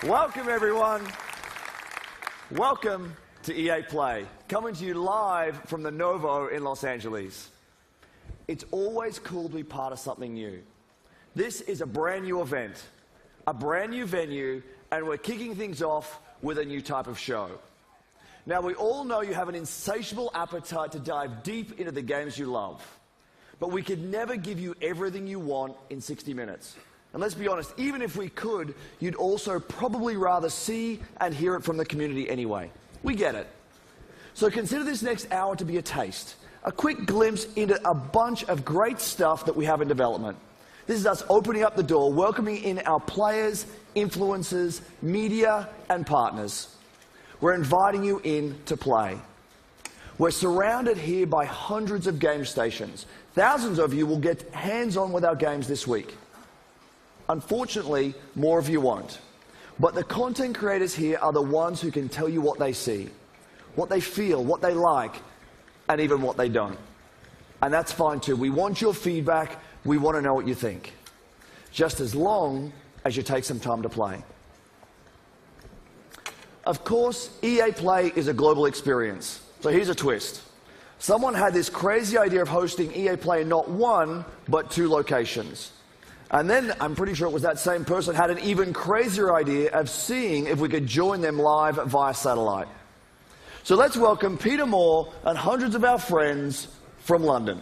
Welcome, everyone. Welcome to EA Play, coming to you live from the Novo in Los Angeles. It's always cool to be part of something new. This is a brand new event, a brand new venue, and we're kicking things off with a new type of show. Now, we all know you have an insatiable appetite to dive deep into the games you love, but we could never give you everything you want in 60 minutes. And let's be honest, even if we could, you'd also probably rather see and hear it from the community anyway. We get it. So consider this next hour to be a taste, a quick glimpse into a bunch of great stuff that we have in development. This is us opening up the door, welcoming in our players, influencers, media, and partners. We're inviting you in to play. We're surrounded here by hundreds of game stations. Thousands of you will get hands-on with our games this week. Unfortunately, more of you won't. But the content creators here are the ones who can tell you what they see, what they feel, what they like, and even what they don't. And that's fine too. We want your feedback. We want to know what you think. Just as long as you take some time to play. Of course, EA Play is a global experience. So here's a twist. Someone had this crazy idea of hosting EA Play in not one, but 2 locations. And then, I'm pretty sure it was that same person had an even crazier idea of seeing if we could join them live via satellite. So let's welcome Peter Moore and hundreds of our friends from London.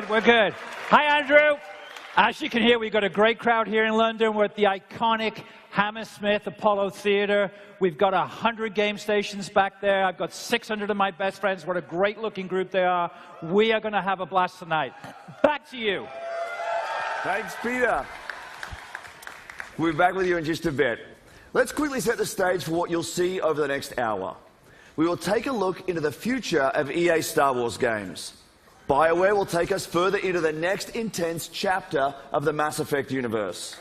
We're good. Hi, Andrew. As you can hear, we've got a great crowd here in London. We're at the iconic Hammersmith Apollo Theatre. We've got 100 game stations back there. I've got 600 of my best friends. What a great-looking group they are. We are going to have a blast tonight. Back to you. Thanks, Peter. We'll be back with you in just a bit. Let's quickly set the stage for what you'll see over the next hour. We will take a look into the future of EA Star Wars games. BioWare will take us further into the next intense chapter of the Mass Effect universe.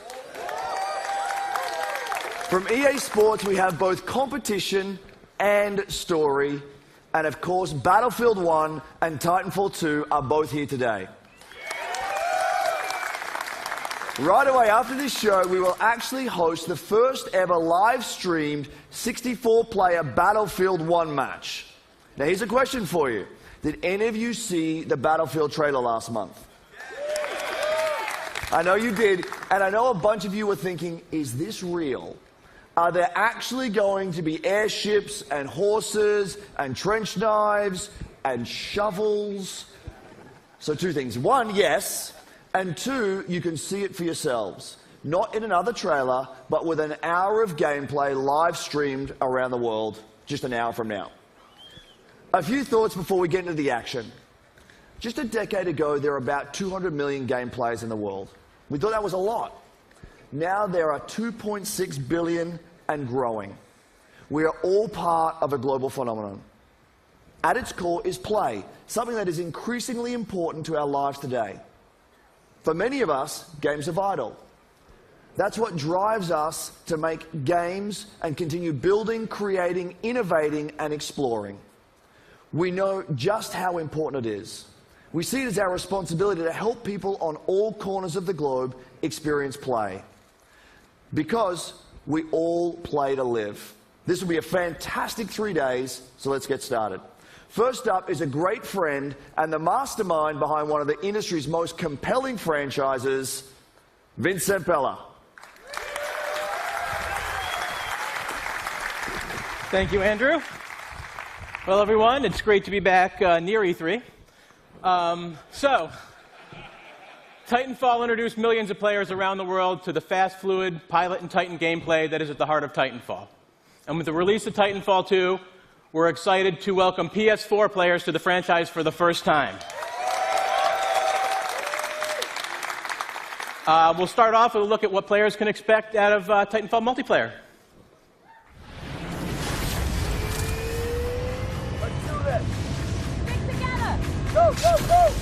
From EA Sports, we have both competition and story. And of course, Battlefield 1 and Titanfall 2 are both here today. Right away after this show, we will actually host the first ever live-streamed 64-player Battlefield 1 match. Now, here's a question for you. Did any of you see the Battlefield trailer last month? I know you did, and I know a bunch of you were thinking, is this real? Are there actually going to be airships and horses and trench knives and shovels? So 2 things. 1, yes, and 2, you can see it for yourselves. Not in another trailer, but with an hour of gameplay live streamed around the world just an hour from now. A few thoughts before we get into the action. Just a decade ago, there were about 200 million game players in the world. We thought that was a lot. Now there are 2.6 billion and growing. We are all part of a global phenomenon. At its core is play, something that is increasingly important to our lives today. For many of us, games are vital. That's what drives us to make games and continue building, creating, innovating, and exploring. We know just how important it is. We see it as our responsibility to help people on all corners of the globe experience play. Because we all play to live. This will be a fantastic 3 days, so let's get started. First up is a great friend and the mastermind behind one of the industry's most compelling franchises, Vince Zampella. Thank you, Andrew. Well, everyone, it's great to be back near E3. Titanfall introduced millions of players around the world to the fast, fluid Pilot and Titan gameplay that is at the heart of Titanfall. And with the release of Titanfall 2, we're excited to welcome PS4 players to the franchise for the first time. We'll start off with a look at what players can expect out of Titanfall multiplayer. Go, go, go!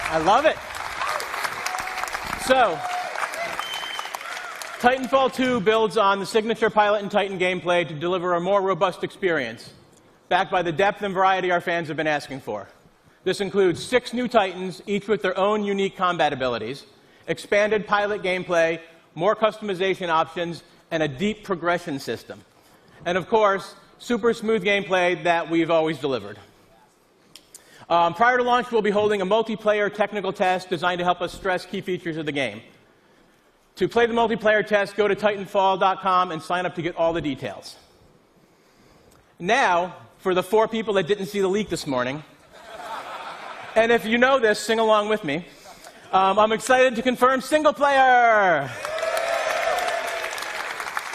I love it. So, Titanfall 2 builds on the signature Pilot and Titan gameplay to deliver a more robust experience, backed by the depth and variety our fans have been asking for. This includes 6 new Titans, each with their own unique combat abilities, expanded Pilot gameplay, more customization options, and a deep progression system. And of course, super smooth gameplay that we've always delivered. Prior to launch, we'll be holding a multiplayer technical test designed to help us stress key features of the game. To play the multiplayer test, go to Titanfall.com and sign up to get all the details. Now, for the 4 people that didn't see the leak this morning, and if you know this, sing along with me. I'm excited to confirm single player.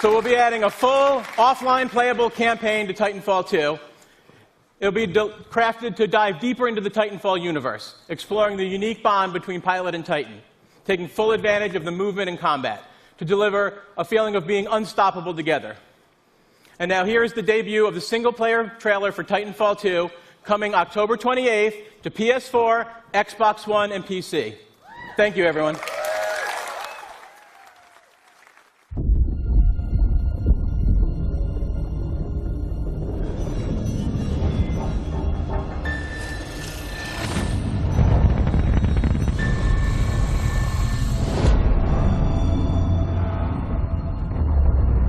So we'll be adding a full offline playable campaign to Titanfall 2. It'll be crafted to dive deeper into the Titanfall universe, exploring the unique bond between Pilot and Titan, taking full advantage of the movement and combat to deliver a feeling of being unstoppable together. And now here's the debut of the single-player trailer for Titanfall 2, coming October 28th to PS4, Xbox One, and PC. Thank you, everyone.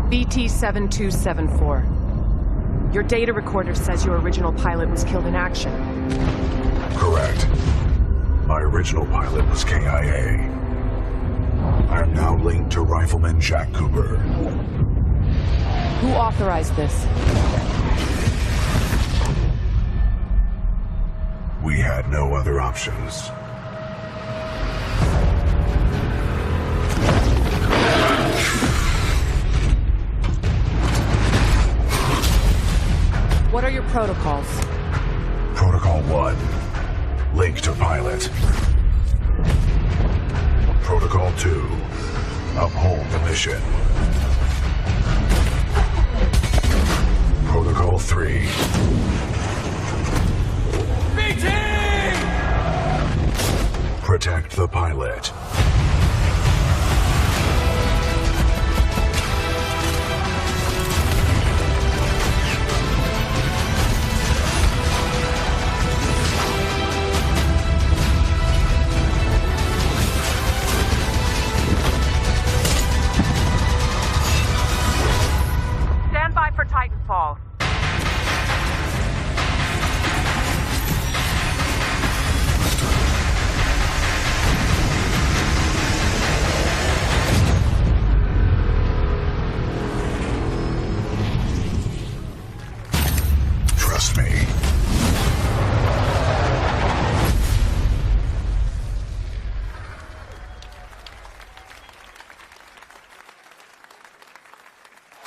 BT-7274. Your data recorder says your original pilot was killed in action. Correct. My original pilot was KIA. I am now linked to Rifleman Jack Cooper. Who authorized this? We had no other options. What are your protocols? Protocol 1. Link to pilot. Protocol 2. Uphold the mission. Protocol 3. BT! Protect the pilot. Stand by for Titanfall. Trust me.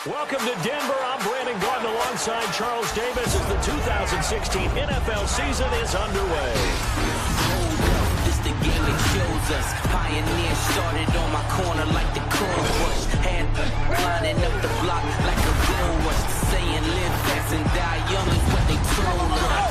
Welcome to Denver. I'm Brandon Gordon alongside Charles Davis as the 2016 NFL season is underway. This the game that shows us. Pioneer started on my corner like the corn rush. Had lining up the block like a gold rush. Saying live fast and die young is what they told us.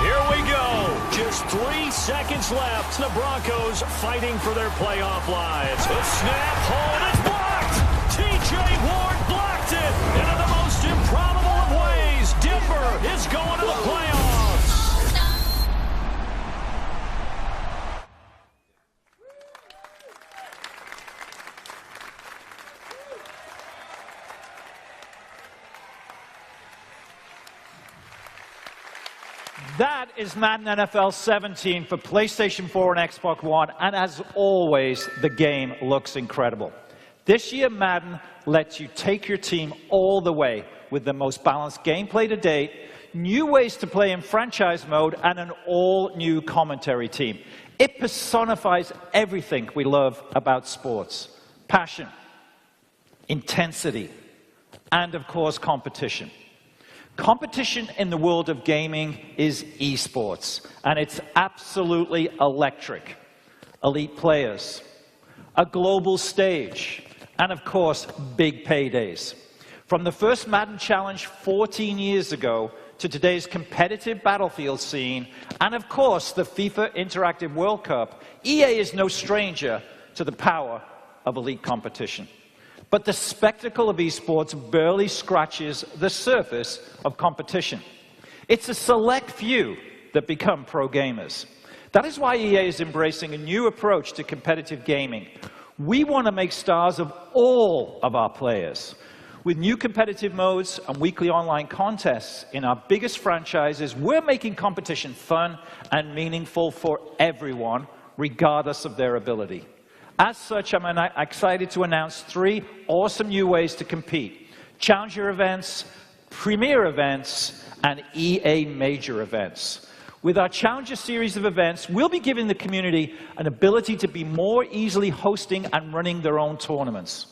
Here we go. Just 3 seconds left. The Broncos fighting for their playoff lives. A snap, hold, it's blocked. T.J. Ward blocked it. And in the most improbable of ways, Denver is going to the playoffs. That is Madden NFL 17 for PlayStation 4 and Xbox One, and as always, the game looks incredible. This year, Madden lets you take your team all the way with the most balanced gameplay to date, new ways to play in franchise mode, and an all-new commentary team. It personifies everything we love about sports: passion, intensity, and of course, competition. Competition in the world of gaming is esports, and it's absolutely electric. Elite players, a global stage, and of course, big paydays. From the first Madden Challenge 14 years ago to today's competitive battlefield scene, and of course, the FIFA Interactive World Cup, EA is no stranger to the power of elite competition. But the spectacle of esports barely scratches the surface of competition. It's a select few that become pro gamers. That is why EA is embracing a new approach to competitive gaming. We want to make stars of all of our players. With new competitive modes and weekly online contests in our biggest franchises, we're making competition fun and meaningful for everyone, regardless of their ability. As such, I'm excited to announce 3 awesome new ways to compete: Challenger events, Premier events, and EA Major events. With our Challenger series of events, we'll be giving the community an ability to be more easily hosting and running their own tournaments.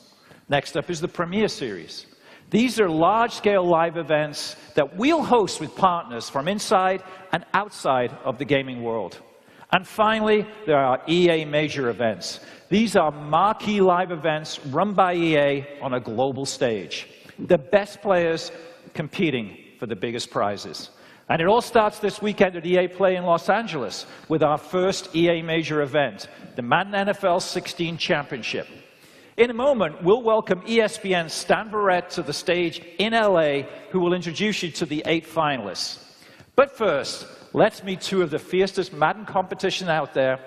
Next up is the Premier Series. These are large-scale live events that we'll host with partners from inside and outside of the gaming world. And finally, there are EA Major events. These are marquee live events run by EA on a global stage. The best players competing for the biggest prizes. And it all starts this weekend at EA Play in Los Angeles with our first EA Major event, the Madden NFL 16 Championship. In a moment, we'll welcome ESPN's Stan Barrett to the stage in LA, who will introduce you to the 8 finalists. But first, let's meet 2 of the fiercest Madden competition out there,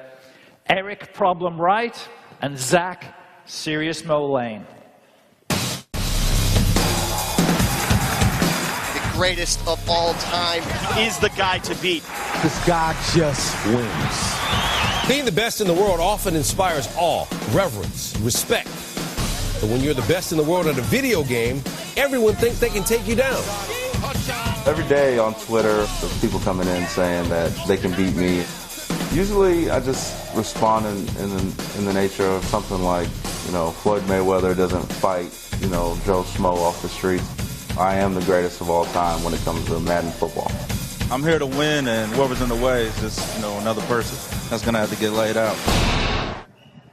Eric Problem Wright and Zach Serious Mo Lane. The greatest of all time is the guy to beat. This guy just wins. Being the best in the world often inspires awe, reverence, respect. But when you're the best in the world at a video game, everyone thinks they can take you down. Every day on Twitter, there's people coming in saying that they can beat me. Usually I just respond in the nature of something like, Floyd Mayweather doesn't fight, Joe Schmo off the streets. I am the greatest of all time when it comes to Madden football. I'm here to win, and whoever's in the way is just, another person that's going to have to get laid out.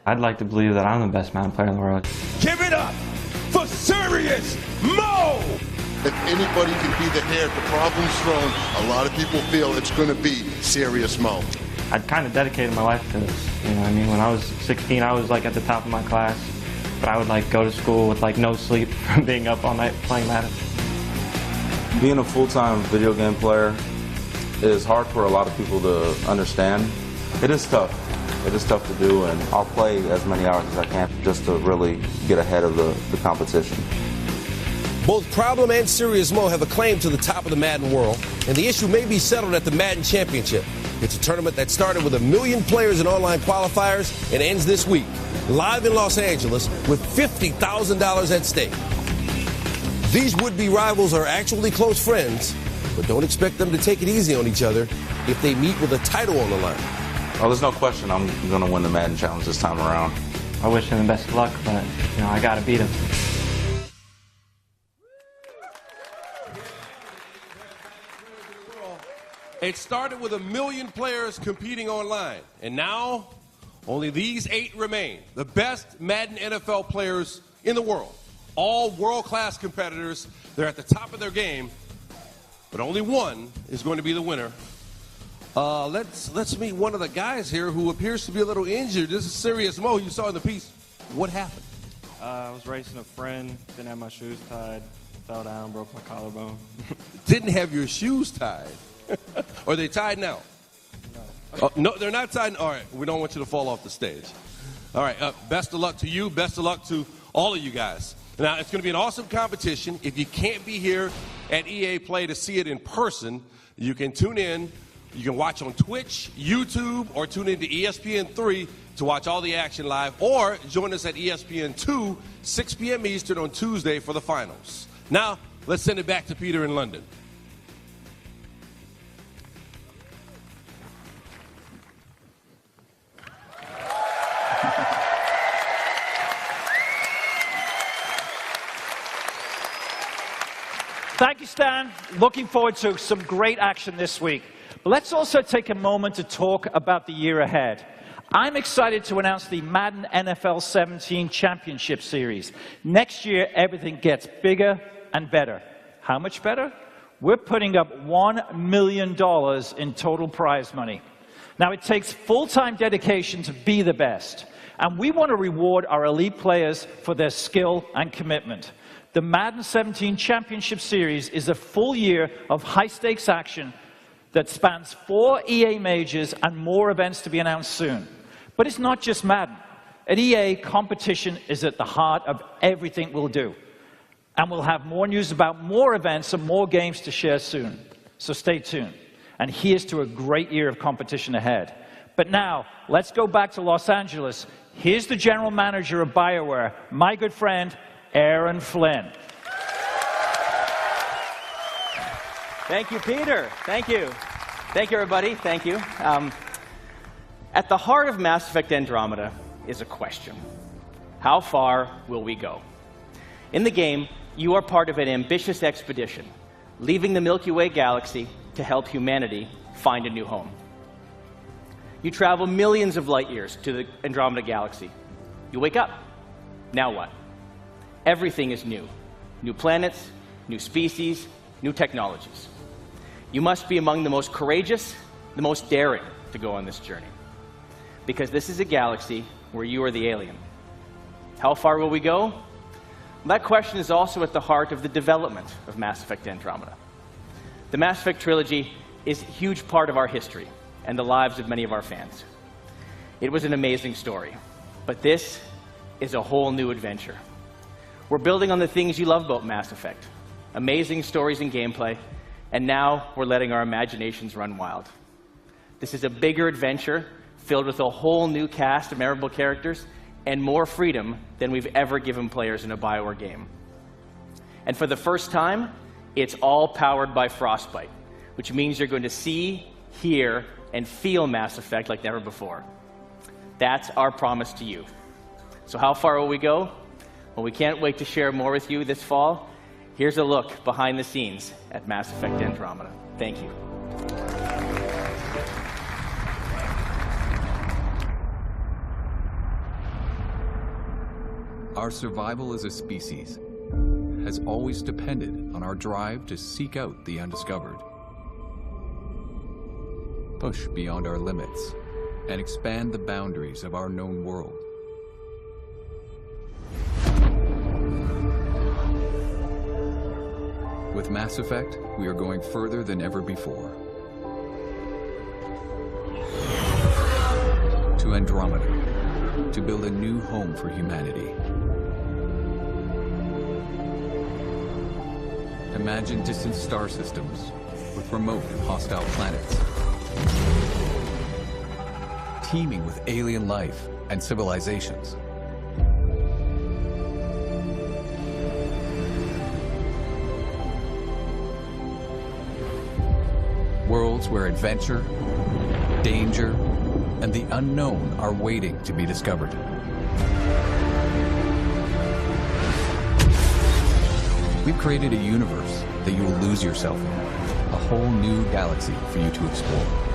I'd like to believe that I'm the best Madden player in the world. Give it up for Serious Mo! If anybody can be the heir to problems thrown, a lot of people feel it's going to be Serious Mo. I'd kind of dedicated my life to this. When I was 16, I was at the top of my class, but I would go to school with no sleep from being up all night playing Madden. Being a full-time video game player is hard for a lot of people to understand. It is tough. It is tough to do, and I'll play as many hours as I can just to really get ahead of the competition. Both Problem and Serious Mo have a claim to the top of the Madden world, and the issue may be settled at the Madden Championship. It's a tournament that started with 1 million players in online qualifiers and ends this week, live in Los Angeles, with $50,000 at stake. These would-be rivals are actually close friends, but don't expect them to take it easy on each other if they meet with a title on the line. Oh, there's no question I'm going to win the Madden Challenge this time around. I wish him the best of luck, but, I got to beat him. It started with 1 million players competing online, and now only these 8 remain. The best Madden NFL players in the world. All world-class competitors. They're at the top of their game, but only one is going to be the winner. Let's meet one of the guys here who appears to be a little injured. This is Serious Mo. You saw in the piece. What happened? I was racing a friend, didn't have my shoes tied, fell down, broke my collarbone. Didn't have your shoes tied? Are they tied now? No. No, they're not tied. All right, we don't want you to fall off the stage. All right, best of luck to you. Best of luck to all of you guys. Now, it's going to be an awesome competition. If you can't be here at EA Play to see it in person, you can tune in. You can watch on Twitch, YouTube, or tune into ESPN3 to watch all the action live, or join us at ESPN2, 6 p.m. Eastern on Tuesday for the finals. Now, let's send it back to Peter in London. Thank you, Stan. Looking forward to some great action this week. But let's also take a moment to talk about the year ahead. I'm excited to announce the Madden NFL 17 Championship Series. Next year, everything gets bigger and better. How much better? We're putting up $1 million in total prize money. Now, it takes full-time dedication to be the best, and we want to reward our elite players for their skill and commitment. The Madden 17 Championship Series is a full year of high-stakes action that spans 4 EA majors and more events to be announced soon. But it's not just Madden. At EA, competition is at the heart of everything we'll do. And we'll have more news about more events and more games to share soon. So stay tuned. And here's to a great year of competition ahead. But now, let's go back to Los Angeles. Here's the general manager of BioWare, my good friend, Aaron Flynn. Thank you, Peter. Thank you. Thank you, everybody. Thank you. At the heart of Mass Effect Andromeda is a question. How far will we go? In the game, you are part of an ambitious expedition, leaving the Milky Way galaxy to help humanity find a new home. You travel millions of light years to the Andromeda galaxy. You wake up. Now what? Everything is new. New planets, new species, new technologies. You must be among the most courageous, the most daring to go on this journey. Because this is a galaxy where you are the alien. How far will we go? That question is also at the heart of the development of Mass Effect Andromeda. The Mass Effect trilogy is a huge part of our history and the lives of many of our fans. It was an amazing story, but this is a whole new adventure. We're building on the things you love about Mass Effect, amazing stories and gameplay, and now we're letting our imaginations run wild. This is a bigger adventure filled with a whole new cast of memorable characters and more freedom than we've ever given players in a BioWare game. And for the first time, it's all powered by Frostbite, which means you're going to see, hear, and feel Mass Effect like never before. That's our promise to you. So how far will we go? Well, we can't wait to share more with you this fall. Here's a look behind the scenes at Mass Effect Andromeda. Thank you. Our survival as a species has always depended on our drive to seek out the undiscovered, push beyond our limits, and expand the boundaries of our known world. With Mass Effect, we are going further than ever before. To Andromeda, to build a new home for humanity. Imagine distant star systems with remote and hostile planets, teeming with alien life and civilizations. Worlds where adventure, danger, and the unknown are waiting to be discovered. We've created a universe that you will lose yourself in, a whole new galaxy for you to explore.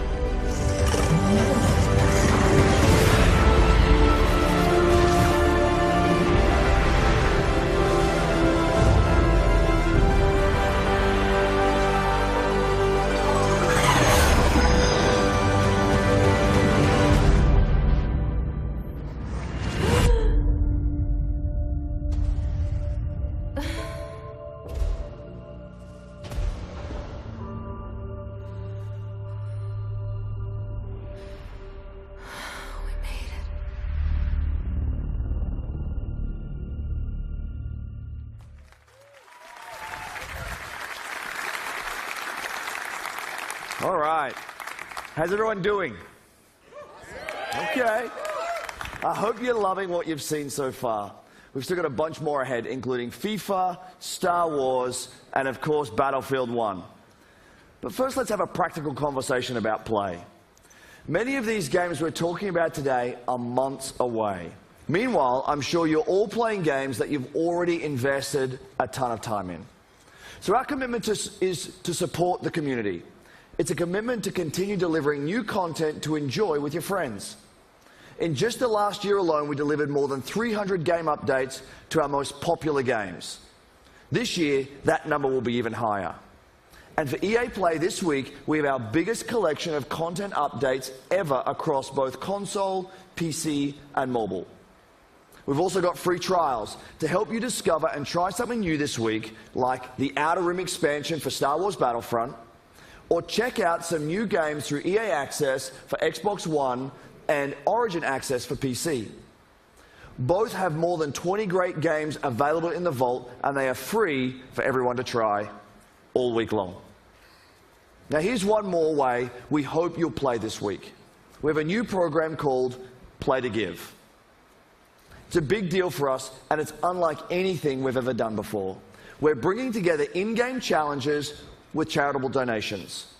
All right. How's everyone doing? Okay. I hope you're loving what you've seen so far. We've still got a bunch more ahead, including FIFA, Star Wars, and of course, Battlefield 1. But first, let's have a practical conversation about play. Many of these games we're talking about today are months away. Meanwhile, I'm sure you're all playing games that you've already invested a ton of time in. So our commitment is to support the community. It's a commitment to continue delivering new content to enjoy with your friends. In just the last year alone, we delivered more than 300 game updates to our most popular games. This year, that number will be even higher. And for EA Play this week, we have our biggest collection of content updates ever across both console, PC, and mobile. We've also got free trials to help you discover and try something new this week, like the Outer Rim expansion for Star Wars Battlefront, or check out some new games through EA Access for Xbox One and Origin Access for PC. Both have more than 20 great games available in the vault, and they are free for everyone to try all week long. Now here's one more way we hope you'll play this week. We have a new program called Play to Give. It's a big deal for us, and it's unlike anything we've ever done before. We're bringing together in-game challenges with charitable donations.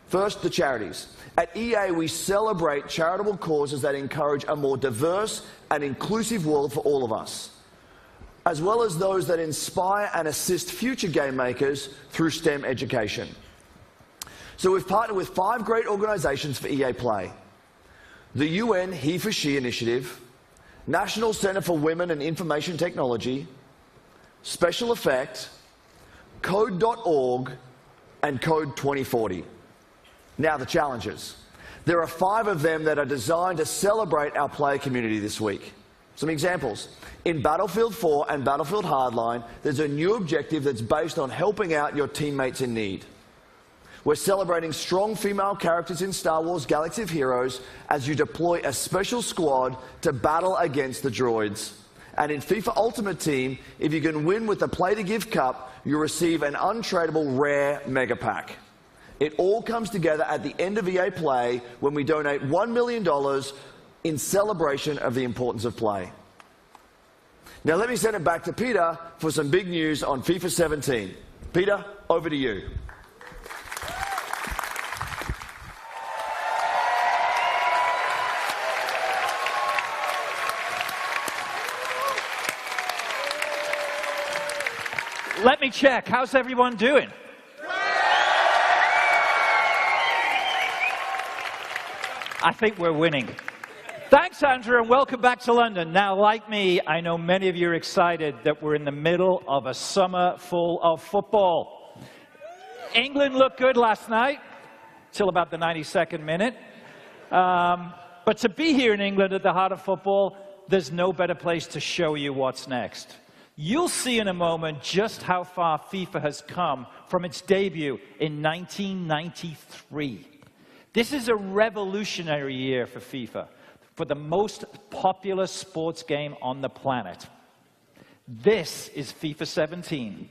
First, the charities. At EA, we celebrate charitable causes that encourage a more diverse and inclusive world for all of us, as well as those that inspire and assist future game makers through STEM education. So we've partnered with 5 great organizations for EA Play: the UN He for She Initiative, National Center for Women and Information Technology, Special Effect, Code.org, and Code 2040. Now the challenges. There are 5 of them that are designed to celebrate our player community this week. Some examples. In Battlefield 4 and Battlefield Hardline, there's a new objective that's based on helping out your teammates in need. We're celebrating strong female characters in Star Wars Galaxy of Heroes as you deploy a special squad to battle against the droids. And in FIFA Ultimate Team, if you can win with the Play to Give Cup, you receive an untradeable rare mega pack. It all comes together at the end of EA Play when we donate $1 million in celebration of the importance of play. Now let me send it back to Peter for some big news on FIFA 17. Peter, over to you. Let me check. How's everyone doing? I think we're winning. Thanks, Andrew, and welcome back to London. Now, like me, I know many of you are excited that we're in the middle of a summer full of football. England looked good last night, till about the 92nd minute. But to be here in England at the heart of football, there's no better place to show you what's next. You'll see in a moment just how far FIFA has come from its debut in 1993. This is a revolutionary year for FIFA, for the most popular sports game on the planet. This is FIFA 17.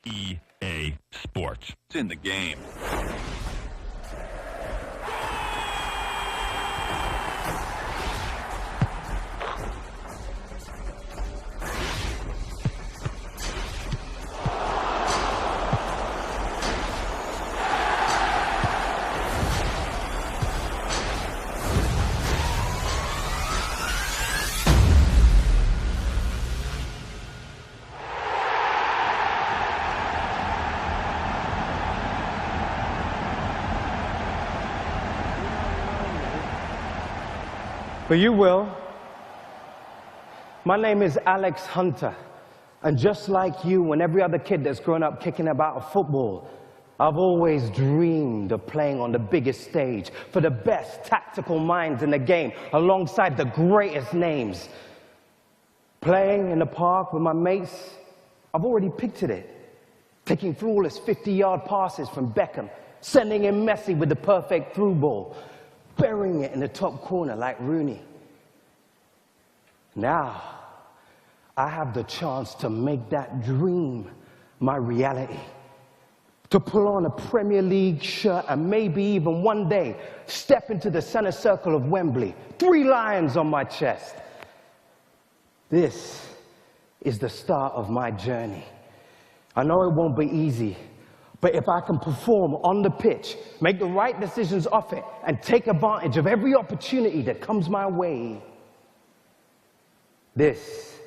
EA Sports. It's in the game. But you will. My name is Alex Hunter, and just like you and every other kid that's grown up kicking about a football, I've always dreamed of playing on the biggest stage for the best tactical minds in the game, alongside the greatest names. Playing in the park with my mates, I've already pictured it. Taking flawless 50-yard passes from Beckham, sending in Messi with the perfect through ball, burying it in the top corner like Rooney. Now, I have the chance to make that dream my reality. To pull on a Premier League shirt and maybe even one day step into the center circle of Wembley, 3 lions on my chest. This is the start of my journey. I know it won't be easy, but if I can perform on the pitch, make the right decisions off it, and take advantage of every opportunity that comes my way, this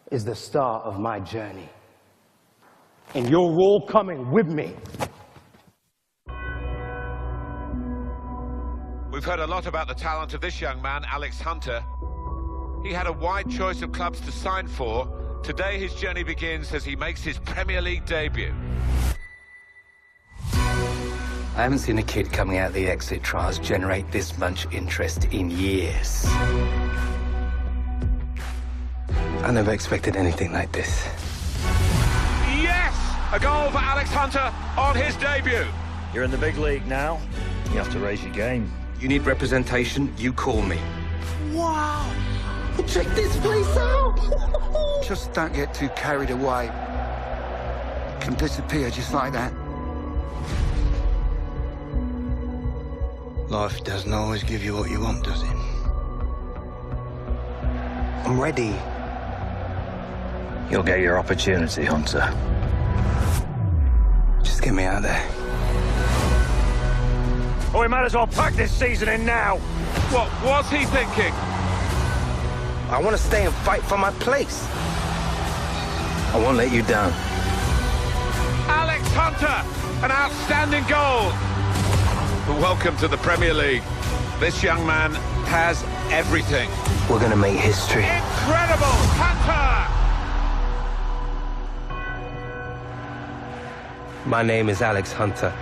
is the start of my journey. And you're all coming with me. We We've heard a lot about the talent of this young man, Alex Hunter. He had a wide choice of clubs to sign for. Today his journey begins as he makes his Premier League debut. I haven't seen a kid coming out of the exit trials generate this much interest in years. I never expected anything like this. Yes! A goal for Alex Hunter on his debut. You're in the big league now. You have to raise your game. You need representation, you call me. Wow! Check this place out! Just don't get too carried away. Can disappear just like that. Life doesn't always give you what you want, does it? I'm ready. You'll get your opportunity, Hunter. Just get me out of there. Oh, we might as well pack this season in now. What was he thinking? I want to stay and fight for my place. I won't let you down. Alex Hunter, an outstanding goal. Welcome to the Premier League. This young man has everything. We're going to make history. Incredible! Hunter! My name is Alex Hunter.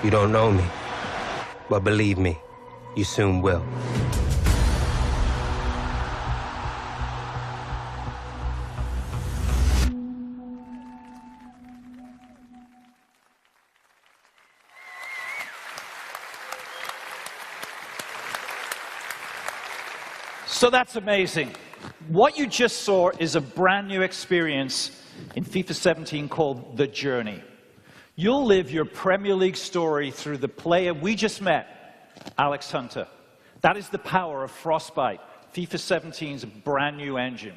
You don't know me, but believe me, you soon will. So that's amazing. What you just saw is a brand new experience in FIFA 17 called The Journey. You'll live your Premier League story through the player we just met, Alex Hunter. That is the power of Frostbite, FIFA 17's brand new engine.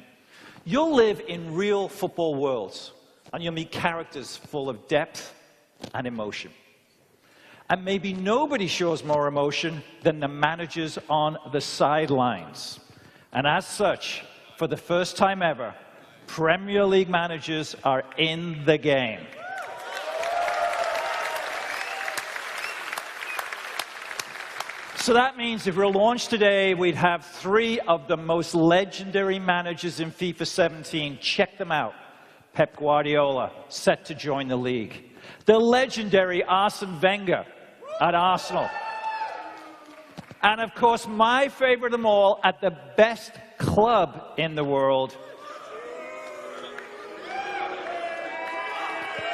You'll live in real football worlds, and you'll meet characters full of depth and emotion. And maybe nobody shows more emotion than the managers on the sidelines. And as such, for the first time ever, Premier League managers are in the game. So that means if we're launched today, we'd have 3 of the most legendary managers in FIFA 17. Check them out. Pep Guardiola, set to join the league. The legendary Arsene Wenger at Arsenal. And of course, my favorite of them all, at the best club in the world,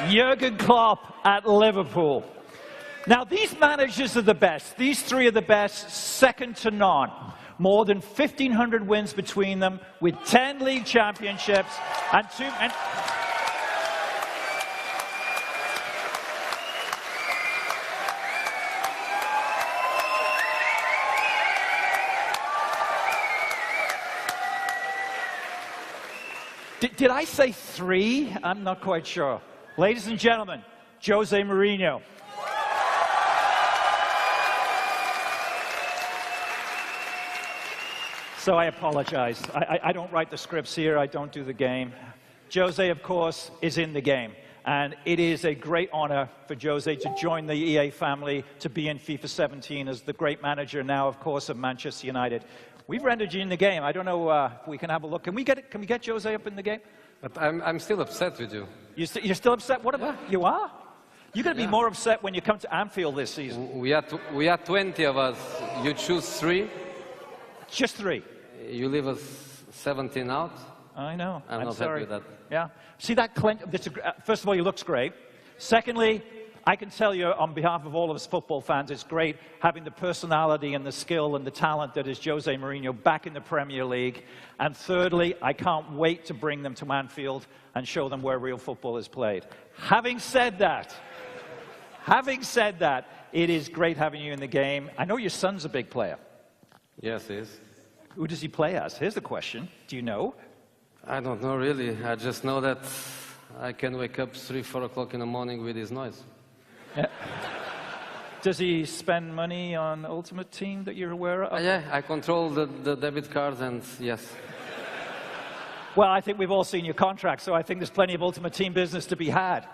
Jurgen Klopp at Liverpool. Now, these managers are the best. These 3 are the best, second to none. More than 1,500 wins between them, with 10 league championships and 2... Did I say 3? I'm not quite sure. Ladies and gentlemen, Jose Mourinho. So I apologize. I don't write the scripts here. I don't do the game. Jose, of course, is in the game. And it is a great honor for Jose to join the EA family, to be in FIFA 17 as the great manager now, of course, of Manchester United. We've rendered you in the game. I don't know if we can have a look. Can we get Jose up in the game? But I'm still upset with you. You're still upset? What about you are? You're going to be more upset when you come to Anfield this season. We are 20 of us. You choose 3. Just 3. You leave us 17 out. I know. I'm not sorry. happy with that. Yeah. See that clench? First of all, he looks great. Secondly, I can tell you on behalf of all of us football fans, it's great having the personality and the skill and the talent that is Jose Mourinho back in the Premier League. And thirdly, I can't wait to bring them to Anfield and show them where real football is played. Having said that, it is great having you in the game. I know your son's a big player. Yes, he is. Who does he play as? Here's the question. Do you know? I don't know really. I just know that I can wake up 3, 4 o'clock in the morning with his noise. Yeah. Does he spend money on Ultimate Team that you're aware of? Yeah, I control the debit cards, and yes. Well, I think we've all seen your contract, so I think there's plenty of Ultimate Team business to be had.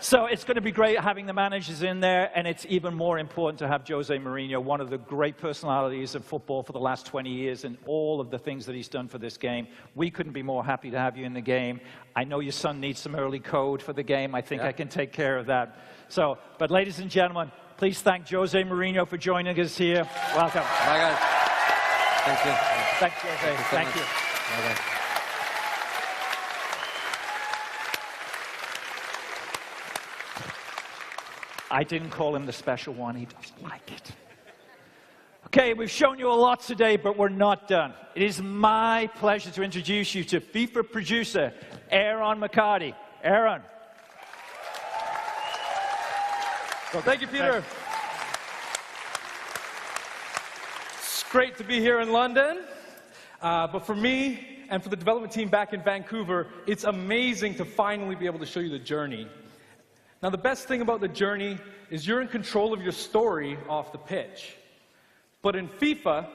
So it's going to be great having the managers in there, and it's even more important to have Jose Mourinho, one of the great personalities of football for the last 20 years, and all of the things that he's done for this game. We couldn't be more happy to have you in the game. I know your son needs some early code for the game. I think I can take care of that. So, but ladies and gentlemen, please thank Jose Mourinho for joining us here. Welcome. Bye, guys. Thank you. Thanks, Jose. Thank you. Bye-bye. I didn't call him the special one. He doesn't like it. Okay, we've shown you a lot today, but we're not done. It is my pleasure to introduce you to FIFA producer, Aaron McCarty. Aaron. Well, thank you, Peter. It's great to be here in London. But for me and for the development team back in Vancouver, it's amazing to finally be able to show you the journey. Now, the best thing about the journey is you're in control of your story off the pitch. But in FIFA,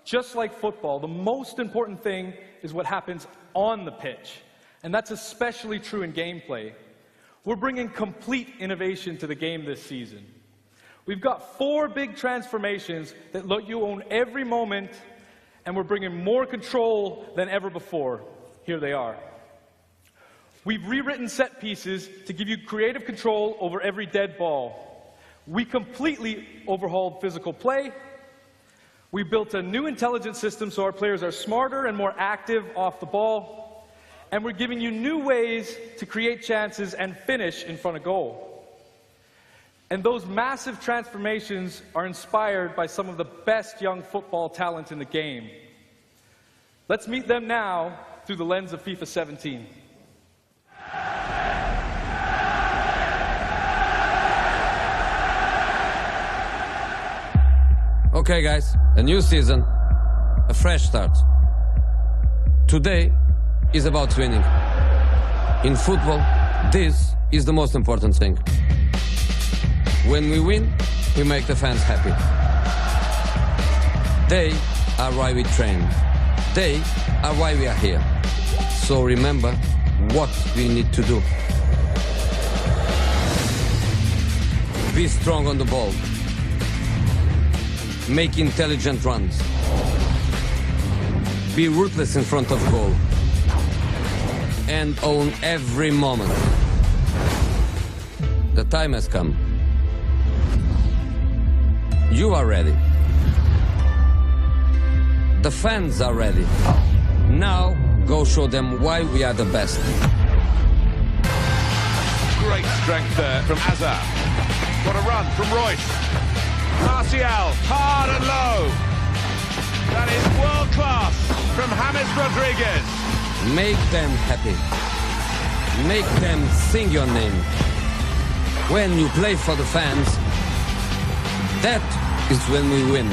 just like football, the most important thing is what happens on the pitch. And that's especially true in gameplay. We're bringing complete innovation to the game this season. We've got 4 big transformations that let you own every moment, and we're bringing more control than ever before. Here they are. We've rewritten set pieces to give you creative control over every dead ball. We completely overhauled physical play. We built a new intelligence system so our players are smarter and more active off the ball. And we're giving you new ways to create chances and finish in front of goal. And those massive transformations are inspired by some of the best young football talent in the game. Let's meet them now through the lens of FIFA 17. Okay, guys, a new season, a fresh start. Today is about winning. In football, this is the most important thing. When we win, we make the fans happy. They are why we train. They are why we are here. So remember what we need to do. Be strong on the ball. Make intelligent runs. Be ruthless in front of goal. And own every moment. The time has come. You are ready. The fans are ready. Now, go show them why we are the best. Great strength there from Hazard. What a run from Royce. Martial, hard and low. That is world class from James Rodriguez. Make them happy. Make them sing your name. When you play for the fans, that is when we win.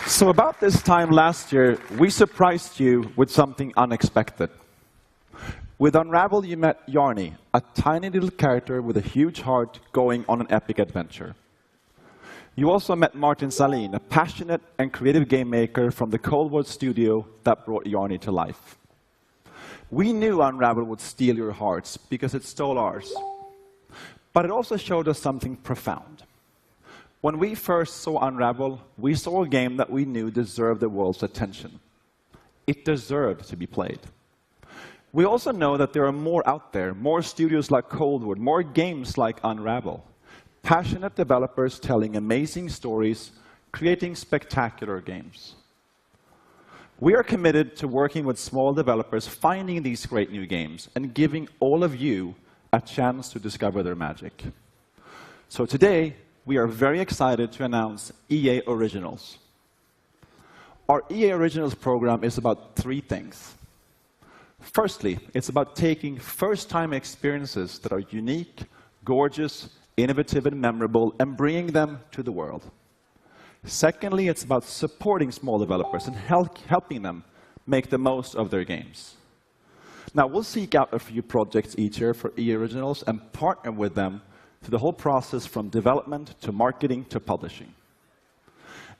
So about this time last year, we surprised you with something unexpected. With Unravel, you met Yarny, a tiny little character with a huge heart going on an epic adventure. You also met Martin Salin, a passionate and creative game maker from the Cold War studio that brought Yarny to life. We knew Unravel would steal your hearts because it stole ours. But it also showed us something profound. When we first saw Unravel, we saw a game that we knew deserved the world's attention. It deserved to be played. We also know that there are more out there, more studios like Cold War, more games like Unravel. Passionate developers telling amazing stories, creating spectacular games. We are committed to working with small developers, finding these great new games, and giving all of you a chance to discover their magic. So today, we are very excited to announce EA Originals. Our EA Originals program is about 3 things. Firstly, it's about taking first-time experiences that are unique, gorgeous, innovative, and memorable, and bringing them to the world. Secondly, it's about supporting small developers and helping them make the most of their games. Now, we'll seek out a few projects each year for EA Originals and partner with them through the whole process from development to marketing to publishing.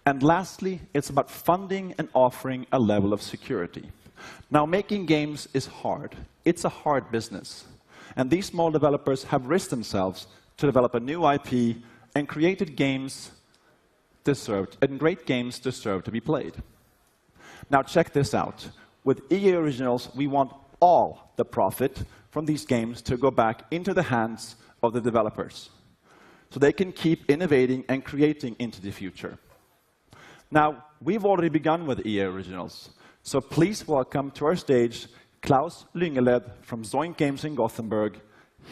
And lastly, it's about funding and offering a level of security. Now, making games is hard. It's a hard business. And these small developers have risked themselves to develop a new IP and created games and great games deserve to be played. Now, check this out. With EA Originals, we want all the profit from these games to go back into the hands of the developers, so they can keep innovating and creating into the future. Now, we've already begun with EA Originals, so please welcome to our stage Klaus Lyngeled from Zoink Games in Gothenburg.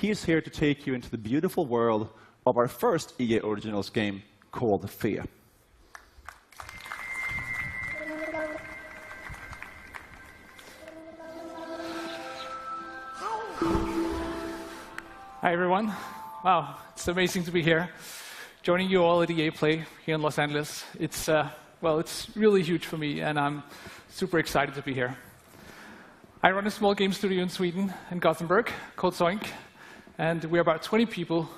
He's here to take you into the beautiful world of our first EA Originals game called Fe. Hi, everyone. Wow, it's amazing to be here, joining you all at EA Play here in Los Angeles. It's really huge for me, and I'm super excited to be here. I run a small game studio in Sweden, in Gothenburg, called Zoink, and we're about 20 people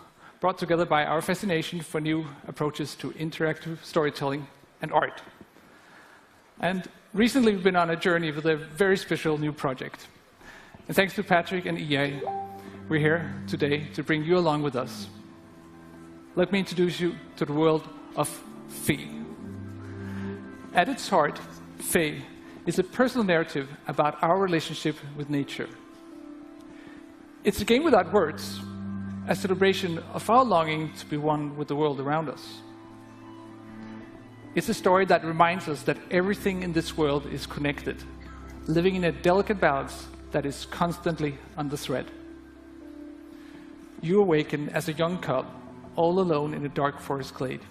brought together by our fascination for new approaches to interactive storytelling and art. And recently, we've been on a journey with a very special new project. And thanks to Patrick and EA, we're here today to bring you along with us. Let me introduce you to the world of Fe. At its heart, Fe is a personal narrative about our relationship with nature. It's a game without words, a celebration of our longing to be one with the world around us. It's a story that reminds us that everything in this world is connected, living in a delicate balance that is constantly on the thread. You awaken as a young cub, all alone in a dark forest glade,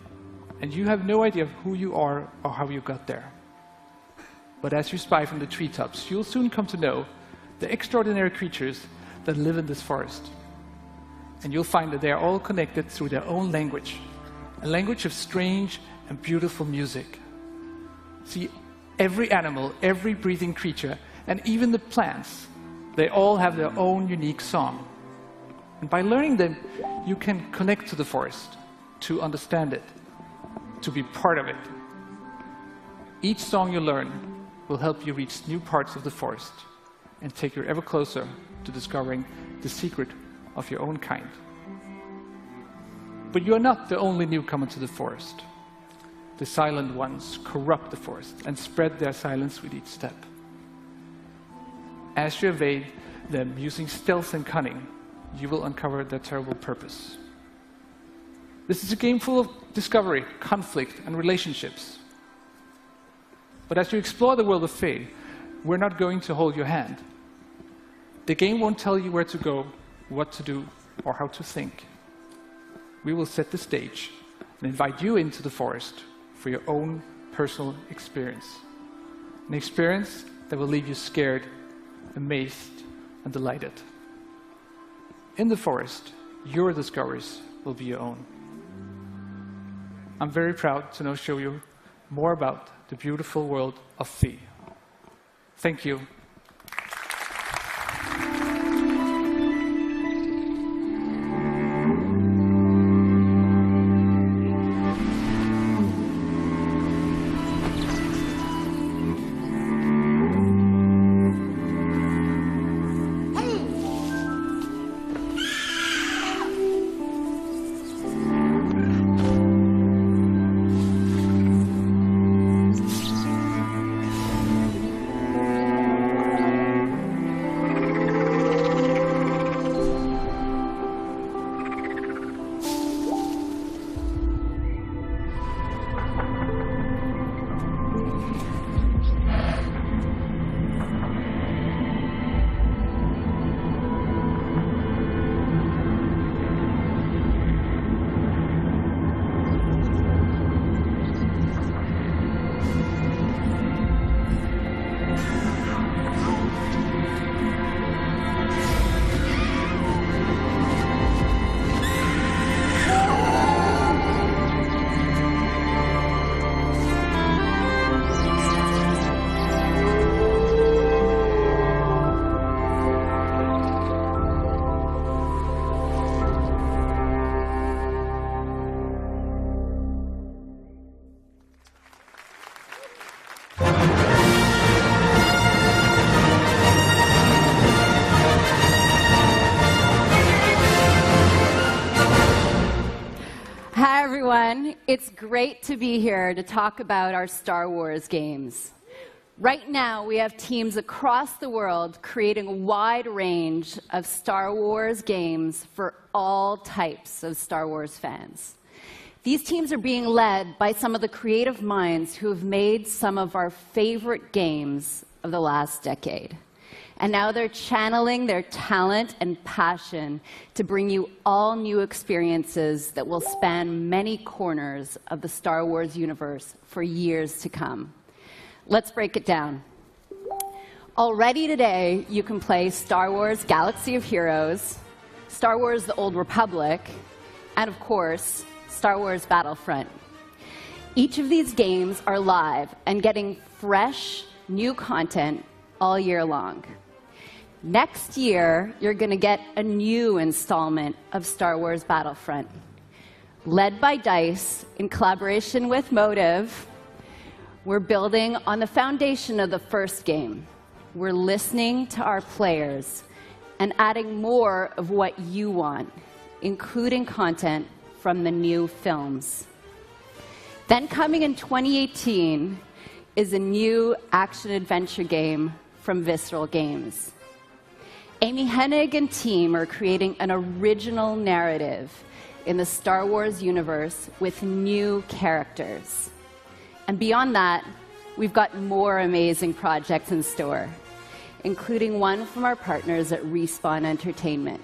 and you have no idea of who you are or how you got there. But as you spy from the treetops, you'll soon come to know the extraordinary creatures that live in this forest. And you'll find that they are all connected through their own language, a language of strange and beautiful music. See, every animal, every breathing creature, and even the plants, they all have their own unique song. And by learning them, you can connect to the forest, to understand it, to be part of it. Each song you learn will help you reach new parts of the forest and take you ever closer to discovering the secret of your own kind. But you are not the only newcomer to the forest. The silent ones corrupt the forest and spread their silence with each step. As you evade them using stealth and cunning, you will uncover their terrible purpose. This is a game full of discovery, conflict, and relationships. But as you explore the world of Fe, we're not going to hold your hand. The game won't tell you where to go, what to do, or how to think. We will set the stage and invite you into the forest for your own personal experience. An experience that will leave you scared, amazed, and delighted. In the forest, your discoveries will be your own. I'm very proud to now show you more about the beautiful world of Fe. Thank you. everyone. It's great to be here to talk about our Star Wars games. Right now, we have teams across the world creating a wide range of Star Wars games for all types of Star Wars fans. These teams are being led by some of the creative minds who have made some of our favorite games of the last decade. And now they're channeling their talent and passion to bring you all new experiences that will span many corners of the Star Wars universe for years to come. Let's break it down. Already today, you can play Star Wars Galaxy of Heroes, Star Wars The Old Republic, and of course, Star Wars Battlefront. Each of these games are live and getting fresh, new content all year long. Next year, you're going to get a new installment of Star Wars Battlefront. Led by DICE, in collaboration with Motive, we're building on the foundation of the first game. We're listening to our players and adding more of what you want, including content from the new films. Then coming in 2018 is a new action-adventure game from Visceral Games. Amy Hennig and team are creating an original narrative in the Star Wars universe with new characters. And beyond that, we've got more amazing projects in store, including one from our partners at Respawn Entertainment.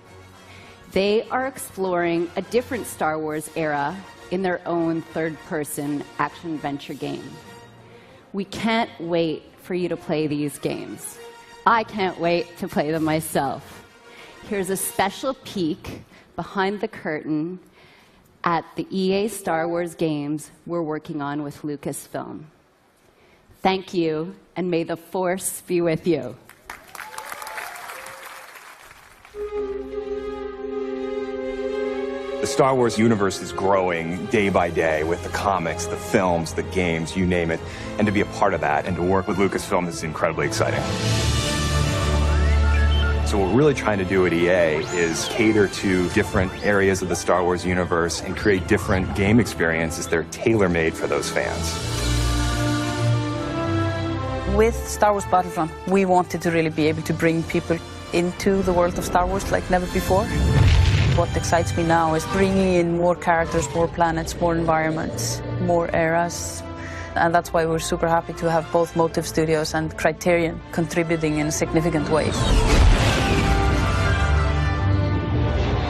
They are exploring a different Star Wars era in their own third-person action-adventure game. We can't wait for you to play these games. I can't wait to play them myself. Here's a special peek behind the curtain at the EA Star Wars games we're working on with Lucasfilm. Thank you, and may the Force be with you. The Star Wars universe is growing day by day with the comics, the films, the games, you name it. And to be a part of that and to work with Lucasfilm is incredibly exciting. So what we're really trying to do at EA is cater to different areas of the Star Wars universe and create different game experiences that are tailor-made for those fans. With Star Wars Battlefront, we wanted to really be able to bring people into the world of Star Wars like never before. What excites me now is bringing in more characters, more planets, more environments, more eras. And that's why we're super happy to have both Motive Studios and Criterion contributing in significant ways.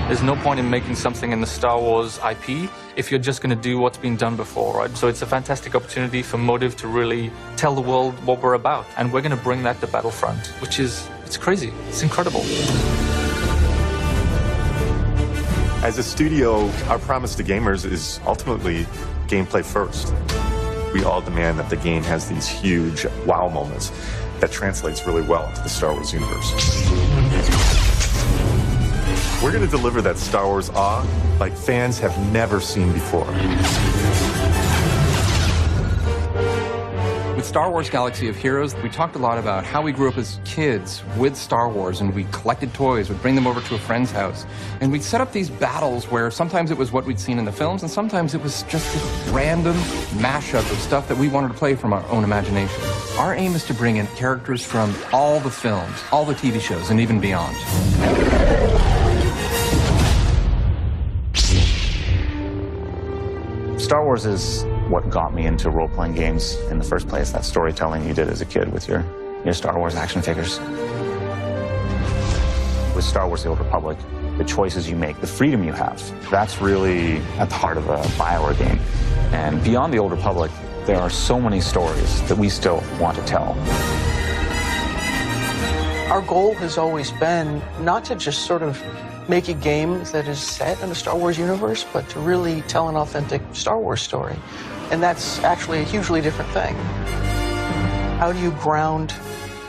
There's no point in making something in the Star Wars IP if you're just going to do what's been done before, right? So it's a fantastic opportunity for Motive to really tell the world what we're about. And we're going to bring that to Battlefront, which is, it's crazy. It's incredible. As a studio, our promise to gamers is ultimately gameplay first. We all demand that the game has these huge wow moments that translates really well into the Star Wars universe. We're going to deliver that Star Wars awe like fans have never seen before. With Star Wars Galaxy of Heroes, we talked a lot about how we grew up as kids with Star Wars, and we collected toys, we'd bring them over to a friend's house, and we'd set up these battles where sometimes it was what we'd seen in the films, and sometimes it was just this random mashup of stuff that we wanted to play from our own imagination. Our aim is to bring in characters from all the films, all the TV shows, and even beyond. Star Wars is what got me into role-playing games in the first place, that storytelling you did as a kid with your Star Wars action figures. With Star Wars The Old Republic, the choices you make, the freedom you have, that's really at the heart of a BioWare game. And beyond The Old Republic, there are so many stories that we still want to tell. Our goal has always been not to just sort of make a game that is set in the Star Wars universe, but to really tell an authentic Star Wars story. And that's actually a hugely different thing. How do you ground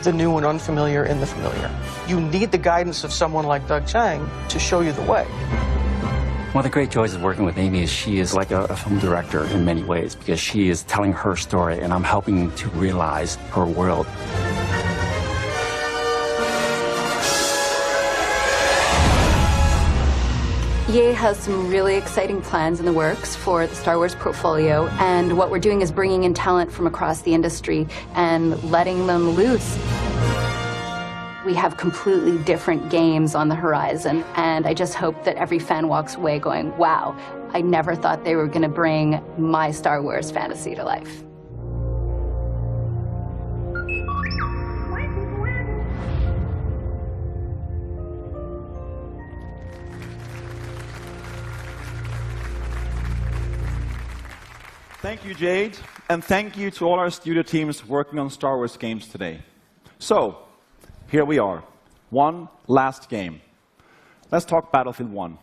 the new and unfamiliar in the familiar? You need the guidance of someone like Doug Chiang to show you the way. One of the great joys of working with Amy is she is like a film director in many ways, because she is telling her story and I'm helping to realize her world. EA has some really exciting plans in the works for the Star Wars portfolio, and what we're doing is bringing in talent from across the industry and letting them loose. We have completely different games on the horizon, and I just hope that every fan walks away going, wow, I never thought they were going to bring my Star Wars fantasy to life. Thank you, Jade, and thank you to all our studio teams working on Star Wars games today. So, here we are, one last game. Let's talk Battlefield 1.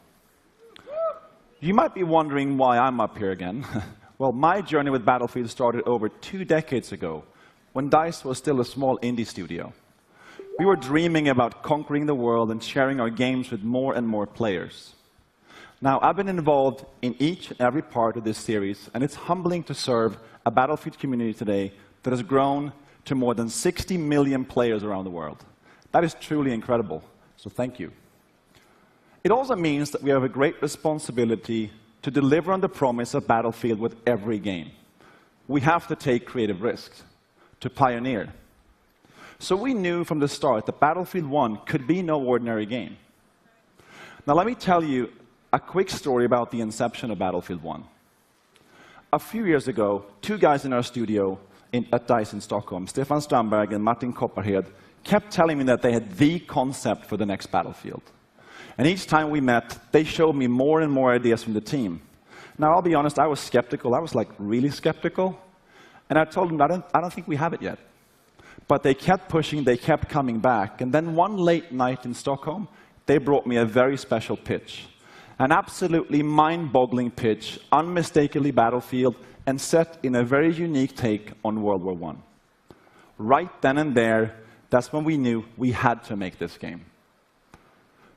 You might be wondering why I'm up here again. Well, my journey with Battlefield started over 2 decades ago, when DICE was still a small indie studio. We were dreaming about conquering the world and sharing our games with more and more players. Now, I've been involved in each and every part of this series, and it's humbling to serve a Battlefield community today that has grown to more than 60 million players around the world. That is truly incredible, so thank you. It also means that we have a great responsibility to deliver on the promise of Battlefield with every game. We have to take creative risks, to pioneer. So we knew from the start that Battlefield 1 could be no ordinary game. Now, let me tell you a quick story about the inception of Battlefield 1. A few years ago, 2 guys in our studio at DICE in Stockholm, Stefan Strandberg and Martin Kopparhed, kept telling me that they had the concept for the next Battlefield. And each time we met, they showed me more and more ideas from the team. Now, I'll be honest, I was skeptical. I was like really skeptical. And I told them, I don't think we have it yet. But they kept pushing, they kept coming back. And then one late night in Stockholm, they brought me a very special pitch. An absolutely mind-boggling pitch, unmistakably Battlefield, and set in a very unique take on World War I. Right then and there, that's when we knew we had to make this game.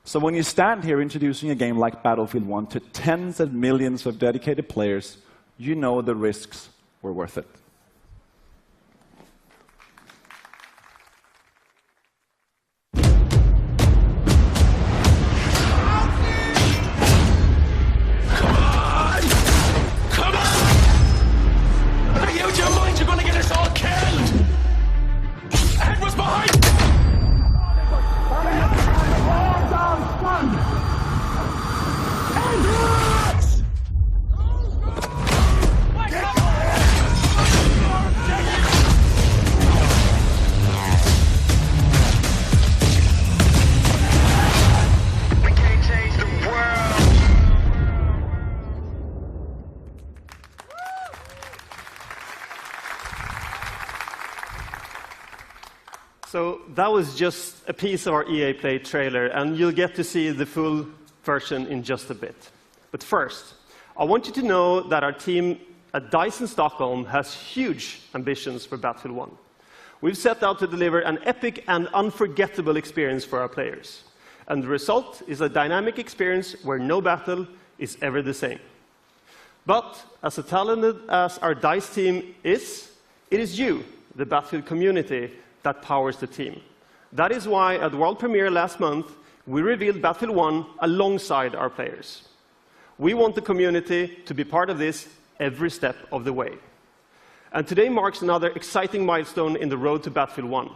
So when you stand here introducing a game like Battlefield 1 to tens of millions of dedicated players, you know the risks were worth it. So that was just a piece of our EA Play trailer, and you'll get to see the full version in just a bit. But first, I want you to know that our team at DICE in Stockholm has huge ambitions for Battlefield 1. We've set out to deliver an epic and unforgettable experience for our players. And the result is a dynamic experience where no battle is ever the same. But as talented as our DICE team is, it is you, the Battlefield community, that powers the team. That is why at the world premiere last month, we revealed Battlefield 1 alongside our players. We want the community to be part of this every step of the way. And today marks another exciting milestone in the road to Battlefield 1,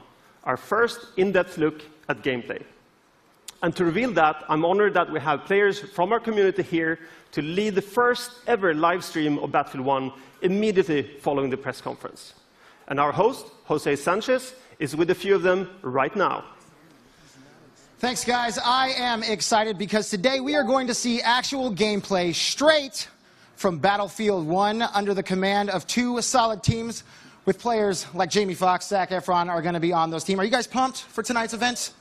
our first in-depth look at gameplay. And to reveal that, I'm honored that we have players from our community here to lead the first ever live stream of Battlefield 1 immediately following the press conference. And our host, Jose Sanchez, is with a few of them right now. Thanks, guys. I am excited because today we are going to see actual gameplay straight from Battlefield 1 under the command of 2 solid teams with players like Jamie Foxx, Zac Efron are going to be on those teams. Are you guys pumped for tonight's event?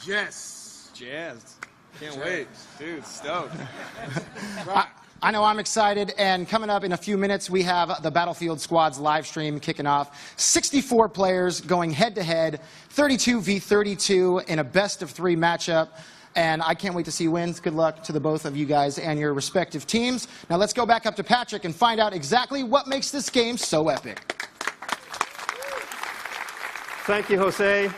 Yes. Jazzed. Can't wait. Dude, stoked. I know I'm excited, and coming up in a few minutes, we have the Battlefield Squad's live stream kicking off. 64 players going head-to-head, 32 v 32 in a best-of-3 matchup, and I can't wait to see wins. Good luck to the both of you guys and your respective teams. Now let's go back up to Patrick and find out exactly what makes this game so epic. Thank you, Jose.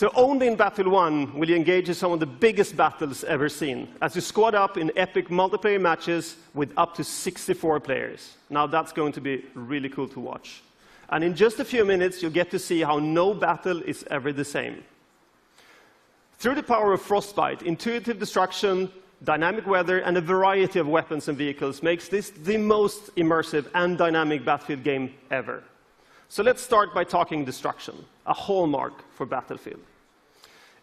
So only in Battlefield 1 will you engage in some of the biggest battles ever seen, as you squad up in epic multiplayer matches with up to 64 players. Now that's going to be really cool to watch. And in just a few minutes, you'll get to see how no battle is ever the same. Through the power of Frostbite, intuitive destruction, dynamic weather, and a variety of weapons and vehicles makes this the most immersive and dynamic Battlefield game ever. So let's start by talking destruction, a hallmark for Battlefield.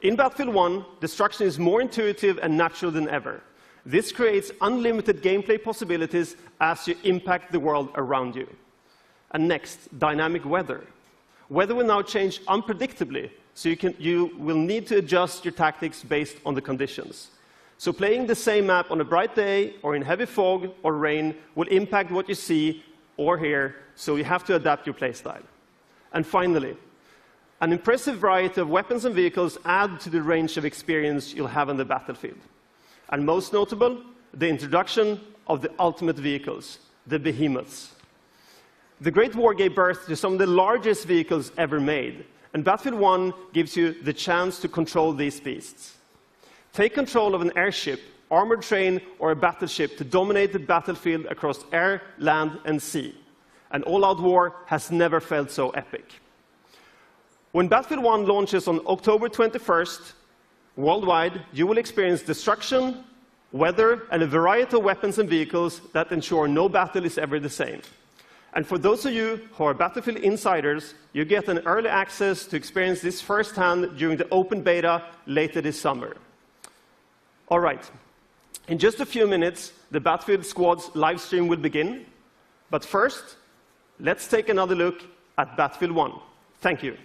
In Battlefield 1, destruction is more intuitive and natural than ever. This creates unlimited gameplay possibilities as you impact the world around you. And next, dynamic weather. Weather will now change unpredictably, so you will need to adjust your tactics based on the conditions. So playing the same map on a bright day or in heavy fog or rain will impact what you see or hear, so you have to adapt your playstyle. And finally, an impressive variety of weapons and vehicles add to the range of experience you'll have on the battlefield. And most notable, the introduction of the ultimate vehicles, the behemoths. The Great War gave birth to some of the largest vehicles ever made, and Battlefield 1 gives you the chance to control these beasts. Take control of an airship, armored train, or a battleship to dominate the battlefield across air, land, and sea. An all-out war has never felt so epic. When Battlefield 1 launches on October 21st, worldwide, you will experience destruction, weather, and a variety of weapons and vehicles that ensure no battle is ever the same. And for those of you who are Battlefield insiders, you get an early access to experience this firsthand during the open beta later this summer. All right, in just a few minutes, the Battlefield Squad's live stream will begin. But first, let's take another look at Battlefield 1. Thank you.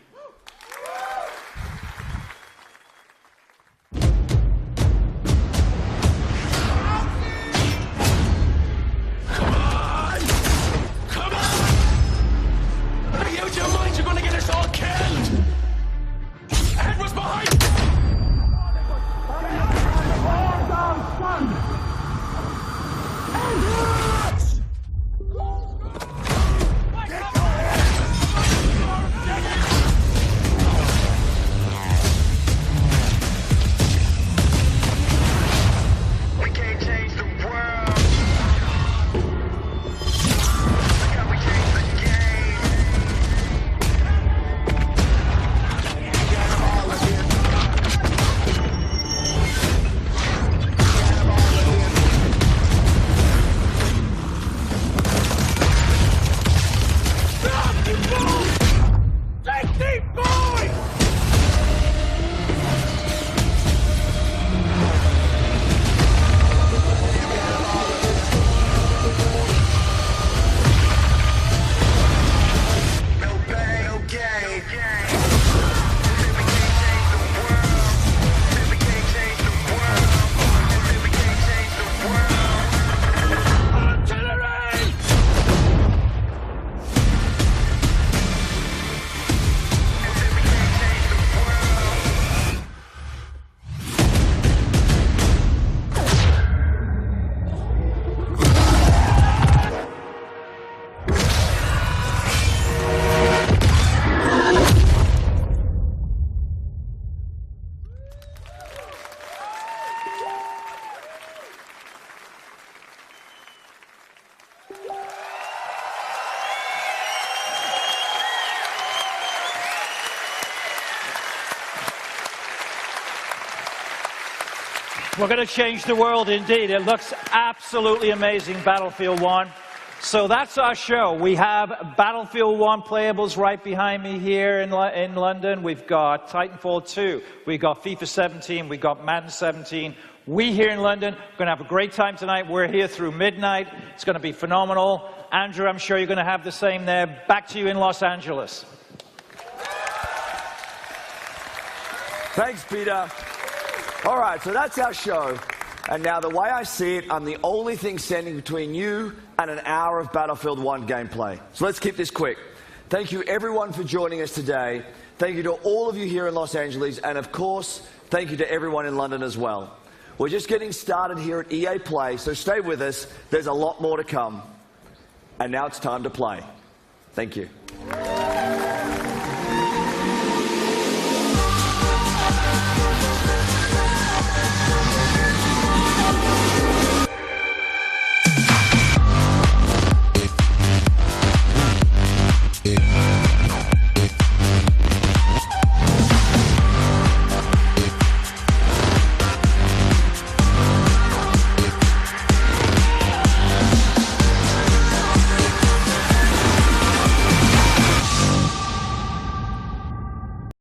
We're going to change the world indeed. It looks absolutely amazing, Battlefield 1. So that's our show. We have Battlefield 1 playables right behind me here in London. We've got Titanfall 2. We've got FIFA 17. We've got Madden 17. We here in London are going to have a great time tonight. We're here through midnight. It's going to be phenomenal. Andrew, I'm sure you're going to have the same there. Back to you in Los Angeles. Thanks, Peter. All right, so that's our show. And now, the way I see it, I'm the only thing standing between you and an hour of Battlefield 1 gameplay. So let's keep this quick. Thank you, everyone, for joining us today. Thank you to all of you here in Los Angeles. And, of course, thank you to everyone in London as well. We're just getting started here at EA Play, so stay with us. There's a lot more to come. And now it's time to play. Thank you.